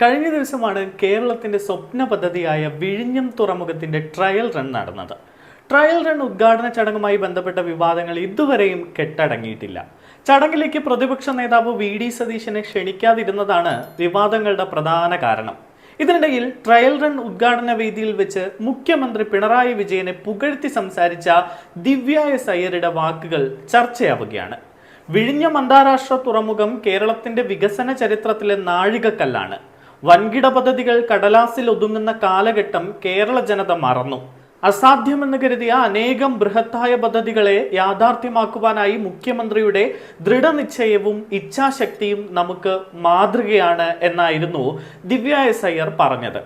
കഴിഞ്ഞ ദിവസമാണ് കേരളത്തിന്റെ സ്വപ്ന പദ്ധതിയായ വിഴിഞ്ഞം തുറമുഖത്തിന്റെ ട്രയൽ റൺ നടന്നത്. ട്രയൽ റൺ ഉദ്ഘാടന ചടങ്ങുമായി ബന്ധപ്പെട്ട വിവാദങ്ങൾ ഇതുവരെയും കെട്ടടങ്ങിയിട്ടില്ല. ചടങ്ങിലേക്ക് പ്രതിപക്ഷ നേതാവ് വി.ഡി. സതീശനെ ക്ഷണിക്കാതിരുന്നതാണ് വിവാദങ്ങളുടെ പ്രധാന കാരണം. ഇതിനിടയിൽ ട്രയൽ റൺ ഉദ്ഘാടന വേദിയിൽ വെച്ച് മുഖ്യമന്ത്രി പിണറായി വിജയനെ പുകഴ്ത്തി സംസാരിച്ച ദിവ്യ എസ് അയ്യരുടെ വാക്കുകൾ ചർച്ചയാവുകയാണ്. വിഴിഞ്ഞം അന്താരാഷ്ട്ര തുറമുഖം കേരളത്തിന്റെ വികസന ചരിത്രത്തിലെ നാഴികക്കല്ലാണ്. വൻകിട പദ്ധതികൾ കടലാസിൽ ഒതുങ്ങുന്ന കാലഘട്ടം കേരള ജനത മറന്നു. അസാധ്യമെന്ന് കരുതിയ അനേകം ബൃഹത്തായ പദ്ധതികളെ യാഥാർത്ഥ്യമാക്കുവാനായി മുഖ്യമന്ത്രിയുടെ ദൃഢനിശ്ചയവും ഇച്ഛാശക്തിയും നമുക്ക് മാതൃകയാണ് എന്നായിരുന്നു ദിവ്യ എസ് അയ്യർ പറഞ്ഞത്.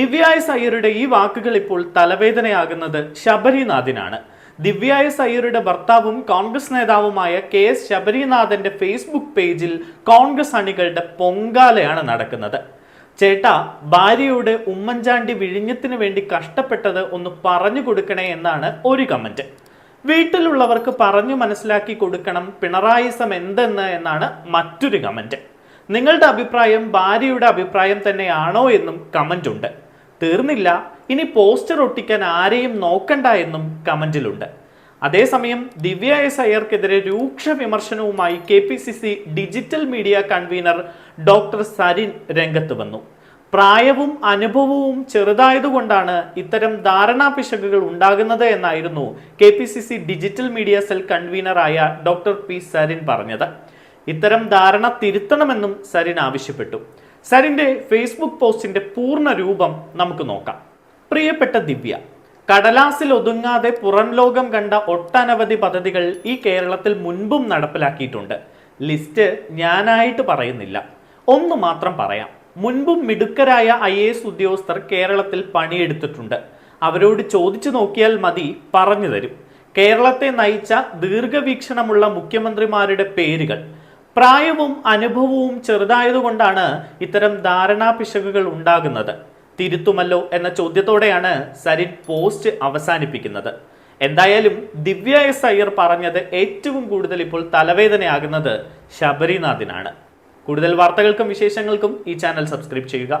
ദിവ്യ എസ് അയ്യരുടെ ഈ വാക്കുകൾ ഇപ്പോൾ തലവേദനയാകുന്നത് ശബരിനാഥിനാണ്. ദിവ്യ എസ് അയ്യരുടെ ഭർത്താവും കോൺഗ്രസ് നേതാവുമായ KS ശബരിനാഥന്റെ ഫേസ്ബുക്ക് പേജിൽ കോൺഗ്രസ് അണികളുടെ പൊങ്കാലയാണ് നടക്കുന്നത്. ചേട്ടാ, ഭാര്യയോട് ഉമ്മൻചാണ്ടി വിഴിഞ്ഞത്തിന് വേണ്ടി കഷ്ടപ്പെട്ടത് ഒന്ന് പറഞ്ഞു കൊടുക്കണേ എന്നാണ് ഒരു കമന്റ്. വീട്ടിലുള്ളവർക്ക് പറഞ്ഞു മനസ്സിലാക്കി കൊടുക്കണം പിണറായിസം എന്തെന്ന് എന്നാണ് മറ്റൊരു കമന്റ്. നിങ്ങളുടെ അഭിപ്രായം ഭാര്യയുടെ അഭിപ്രായം തന്നെയാണോ എന്നും കമന്റ് ഉണ്ട്. തീർന്നില്ല, ഇനി പോസ്റ്റർ ഒട്ടിക്കാൻ ആരെയും നോക്കണ്ട എന്നും കമന്റിലുണ്ട്. അതേസമയം ദിവ്യ എസ് അയ്യർക്കെതിരെ രൂക്ഷ വിമർശനവുമായി KPCC digital media convener doctor Sarin രംഗത്ത് വന്നു. പ്രായവും അനുഭവവും ചെറുതായതുകൊണ്ടാണ് ഇത്തരം ധാരണാ പിശകുകൾ ഉണ്ടാകുന്നത് എന്നായിരുന്നു KPCC ഡിജിറ്റൽ മീഡിയ സെൽ കൺവീനറായ ഡോക്ടർ P. സരിൻ പറഞ്ഞത്. ഇത്തരം ധാരണ തിരുത്തണമെന്നും സരിൻ ആവശ്യപ്പെട്ടു. സരിന്റെ ഫേസ്ബുക്ക് പോസ്റ്റിന്റെ പൂർണ്ണ രൂപം നമുക്ക് നോക്കാം. പ്രിയപ്പെട്ട ദിവ്യ, കടലാസിൽ ഒതുങ്ങാതെ പുറം ലോകം കണ്ട ഒട്ടനവധി പദ്ധതികൾ ഈ കേരളത്തിൽ മുൻപും നടപ്പിലാക്കിയിട്ടുണ്ട്. ലിസ്റ്റ് ഞാനായിട്ട് പറയുന്നില്ല, ഒന്ന് മാത്രം പറയാം. മുൻപും മിടുക്കരായ IAS ഉദ്യോഗസ്ഥർ കേരളത്തിൽ പണിയെടുത്തിട്ടുണ്ട്. അവരോട് ചോദിച്ചു നോക്കിയാൽ മതി, പറഞ്ഞു തരും. കേരളത്തെ നയിച്ച ദീർഘവീക്ഷണമുള്ള മുഖ്യമന്ത്രിമാരുടെ പേരുകൾ. പ്രായവും അനുഭവവും ചെറുതായതുകൊണ്ടാണ് ഇത്തരം ധാരണാ പിശകുകൾ ഉണ്ടാകുന്നത്. തിരുത്തുമല്ലോ എന്ന ചോദ്യത്തോടെയാണ് സരിൻ പോസ്റ്റ് അവസാനിപ്പിക്കുന്നത്. എന്തായാലും ദിവ്യ എസ് അയ്യർ പറഞ്ഞത് ഏറ്റവും കൂടുതൽ ഇപ്പോൾ തലവേദനയാകുന്നത് ശബരിനാഥിനാണ്. കൂടുതൽ വാർത്തകൾക്കും വിശേഷങ്ങൾക്കും ഈ ചാനൽ സബ്സ്ക്രൈബ് ചെയ്യുക.